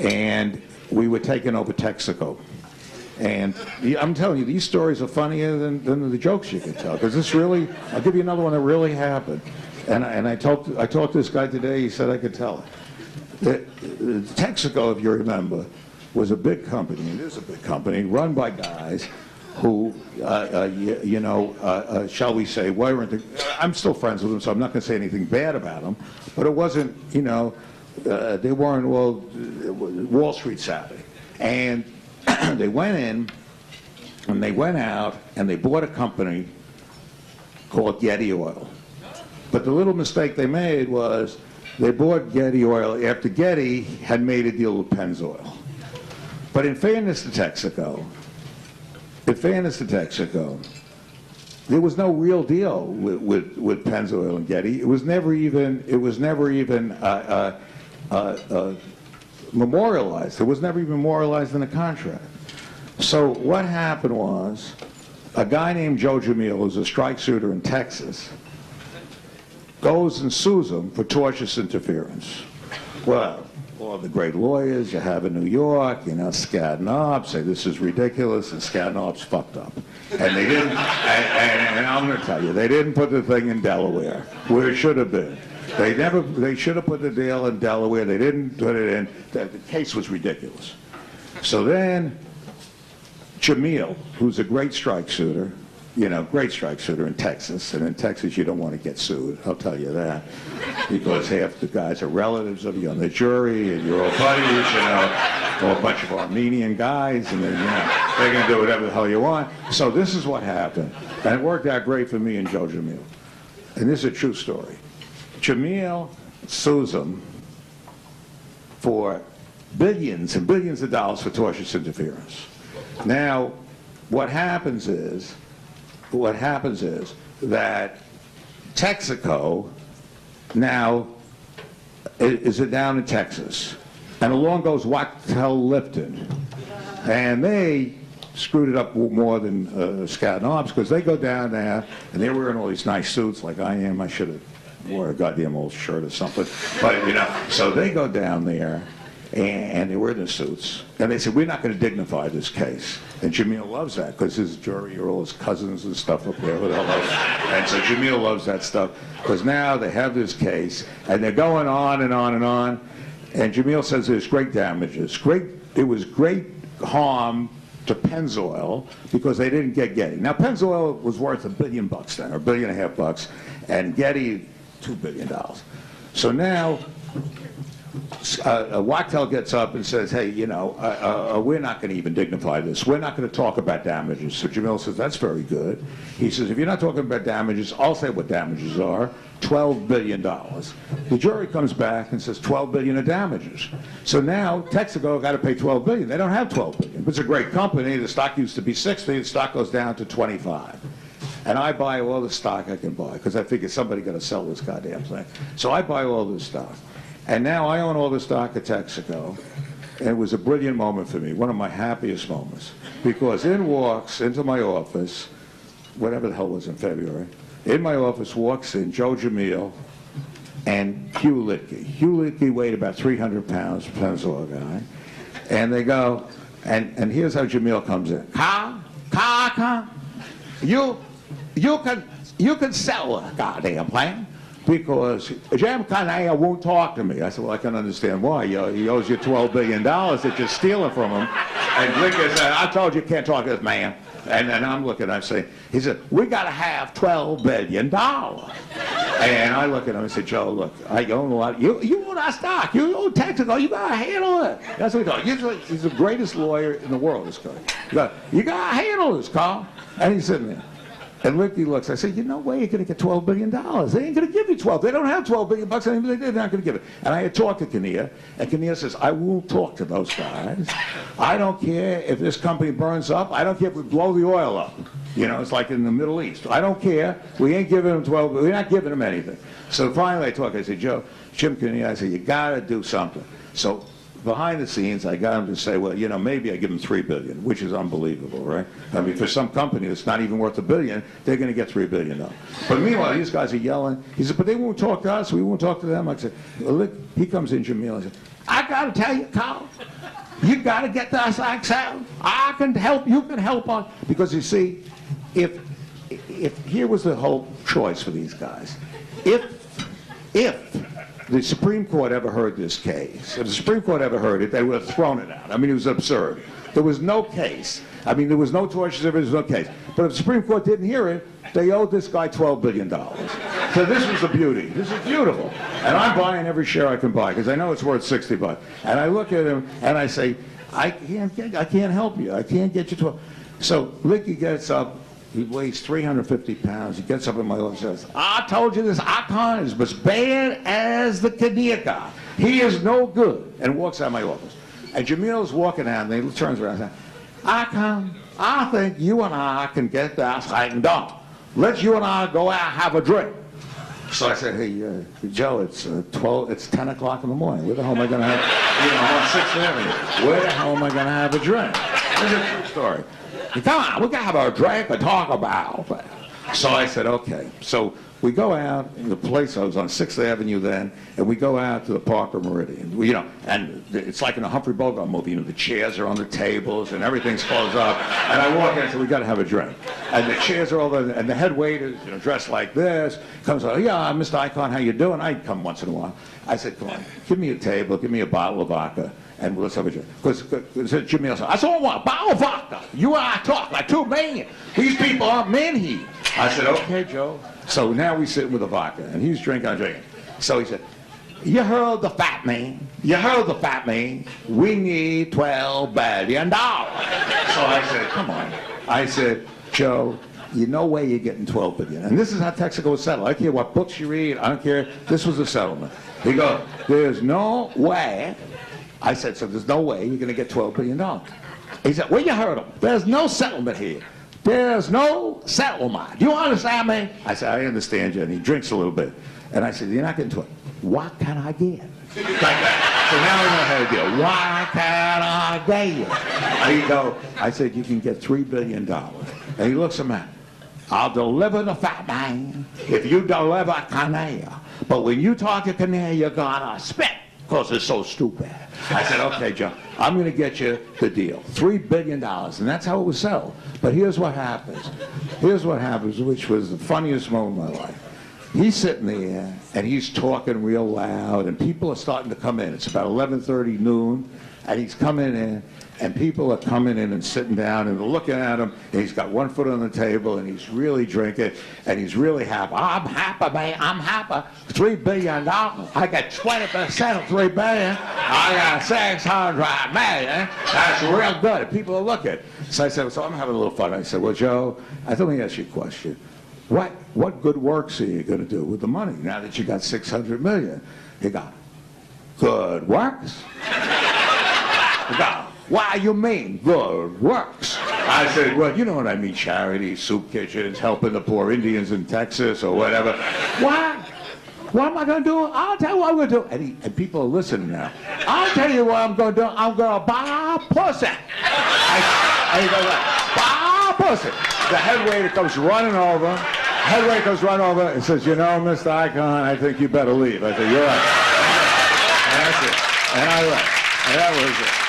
and we were taking over Texaco. And I'm telling you, these stories are funnier than the jokes you can tell, because this really, I'll give you another one that really happened. And I talked to this guy today, he said I could tell it. Texaco, if you remember, was a big company, and it is a big company, run by guys who, shall we say, weren't, I'm still friends with them, so I'm not going to say anything bad about them, but it wasn't, they weren't Wall Street savvy. And they went in, and they went out, and they bought a company called Getty Oil. But the little mistake they made was they bought Getty Oil after Getty had made a deal with Pennzoil. But in fairness to Texaco, there was no real deal with Pennzoil and Getty. It was never even memorialized. It was never even memorialized in a contract. So what happened was, a guy named Joe Jamil, who's a strike suitor in Texas, goes and sues him for tortious interference. Well, all the great lawyers you have in New York, Skadden Arps say this is ridiculous, and Skadden Arps fucked up. And they didn't, and I'm going to tell you, they didn't put the thing in Delaware, where it should have been. They should have put the deal in Delaware. They didn't put it in. The case was ridiculous. So then, Jamil, who's a great strike suitor, great strike suitor in Texas, and in Texas you don't want to get sued, I'll tell you that, because half the guys are relatives of you on the jury, and you're all buddies, or a bunch of Armenian guys, and then, they're going to do whatever the hell you want. So this is what happened, and it worked out great for me and Joe Jamil. And this is a true story. Jamil sues him for billions and billions of dollars for tortious interference. Now, what happens is that Texaco now is down in Texas, and along goes Wachtell Lipton, and they screwed it up more than Skadden Arps, because they go down there and they're wearing all these nice suits like I am. I should have wore a goddamn old shirt or something, but so they go down there and they wear the suits, and they said, we're not going to dignify this case. And Jamil loves that, because his jury are all his cousins and stuff up there. And so Jamil loves that stuff, because now they have this case, and they're going on and on and on. And Jamil says there's great damages. It was great harm to Pennzoil, because they didn't get Getty. Now, Pennzoil was worth $1 billion then, or $1.5 billion, and Getty, $2 billion. So now, Wachtell gets up and says, hey, we're not going to even dignify this. We're not going to talk about damages. So Jamil says, that's very good. He says, if you're not talking about damages, I'll say what damages are. $12 billion. The jury comes back and says $12 billion of damages. So now Texaco got to pay $12 billion. They don't have $12 billion. It's a great company. The stock used to be 60. The stock goes down to 25. And I buy all the stock I can buy, because I figure somebody got to sell this goddamn thing. So I buy all this stock. And now I own all the stock at Texaco, and it was a brilliant moment for me, one of my happiest moments, because in walks into my office, whatever the hell was in February, in my office walks in Joe Jamil and Hugh Litke. Hugh Litke weighed about 300 pounds, Pennzoil guy, and they go, and here's how Jamil comes in. Carl Icahn, you can sell a goddamn plane, because Jim Carnegie won't talk to me. I said, well, I can understand why. He owes you $12 billion that you're stealing from him. And Licker said, I told you can't talk to this man. And then I'm looking, I say, he said, we got to have $12 billion. And I look at him and say, Joe, look, I own a lot. You own our stock. You own Texaco. You got to handle it. That's what he thought. He's the greatest lawyer in the world, this guy. You got to handle this, Carl. And he's sitting there. And Ricky looks, I said, no way you're going to get $12 billion. They ain't going to give you 12. They don't have $12 billion. They're not going to give it. And I had talked to Kinnear, and Kinnear says, I won't talk to those guys. I don't care if this company burns up. I don't care if we blow the oil up. It's like in the Middle East. I don't care. We ain't giving them 12, we're not giving them anything. So finally I talked, I said, Jim Kinnear, I said, you got to do something. So behind the scenes, I got him to say, well, you know, maybe I give him $3 billion, which is unbelievable, right? I mean, for some company that's not even worth $1 billion, they're going to get $3 billion. But meanwhile, these guys are yelling. He said, but they won't talk to us. We won't talk to them. I said, well, look, he comes in, Jamil, and said, I got to tell you, Carl, you got to get this Excel. I can help. You can help on. Because you see, if here was the whole choice for these guys. If the Supreme Court ever heard this case, if the Supreme Court ever heard it, they would have thrown it out. I mean, it was absurd. There was no case. I mean, there was no torture, there was no case. But if the Supreme Court didn't hear it, they owed this guy $12 billion. So this was the beauty. This is beautiful. And I'm buying every share I can buy because I know it's worth $60. And I look at him and I say, I can't help you. I can't get you to. So Licky gets up. He weighs 350 pounds. He gets up in my office and says, I told you this Icahn is as bad as the Kaneka. He is no good. And walks out of my office. And Jamil's walking out and he turns around and says, Icahn, I think you and I can get this thing done. Let's you and I go out and have a drink. So I said, hey, Joe, it's 10 o'clock in the morning. Where the hell am I going to have, you know, I'm on 6th Avenue. Where the hell am I going to have a drink? It's a true story. Come on, we got to have a drink and talk about it. So I said, okay. So we go out in the place, I was on 6th Avenue then, and we go out to the Parker Meridian. You know, and it's like in a Humphrey Bogart movie, you know, the chairs are on the tables and everything's closed up. And I walk in and say, we got to have a drink. And the chairs are all there, and the head waiter, you know, dressed like this, comes out, yeah, Mr. Icahn, how you doing? I'd come once in a while. I said, come on, give me a table, give me a bottle of vodka. And let's have a drink. Because Jamil said, I saw one bottle of vodka. You and I talk like two men. These people aren't men here. I said, okay, Joe. So now we sit with the vodka, and he's drinking, I'm drinking. So he said, you heard the fat man. You heard the fat man. We need $12 billion. So I said, come on. I said, Joe, you know where you're getting $12 billion. And this is how Texaco was settled. I don't care what books you read. I don't care. This was a settlement. He goes, there's no way. I said, so there's no way you're going to get $12 billion. He said, well, you heard him. There's no settlement here. There's no settlement. Do you understand me? I said, I understand you. And he drinks a little bit. And I said, you're not getting $12. What can I get? Like that. So now I know how to deal. What can I get? And he go, I said, you can get $3 billion. And he looks at me. I'll deliver the fat man if you deliver Kanea. But when you talk to Kanea, you're going to spit. Because it's so stupid. I said, okay, John, I'm going to get you the deal. $3 billion. And that's how it was sold. But here's what happens. Here's what happens, which was the funniest moment of my life. He's sitting there, and he's talking real loud, and people are starting to come in. It's about 11:30 noon, and he's coming in, and people are coming in and sitting down, and they're looking at him, and he's got one foot on the table, and he's really drinking, and he's really happy. I'm happy, man. I'm happy. $3 billion. I got 20% of $3 billion. I got $600 million. That's real good. And people are looking. So I said, so I'm having a little fun. I said, well, Joe, let me ask you a question. What good works are you going to do with the money now that you got $600 million? He got good works. He got, why you mean good works? I said, well, you know what I mean, charity, soup kitchens, helping the poor Indians in Texas or whatever. What am I going to do? I'll tell you what I'm going to do. And people are listening now. I'll tell you what I'm going to do. I'm going to buy a pussy. And he goes, buy a pussy. The head waiter comes running over. Head waiter comes running over and says, you know, Mr. Icahn, I think you better leave. I said, you're right. And that's it. And I left. And that was it.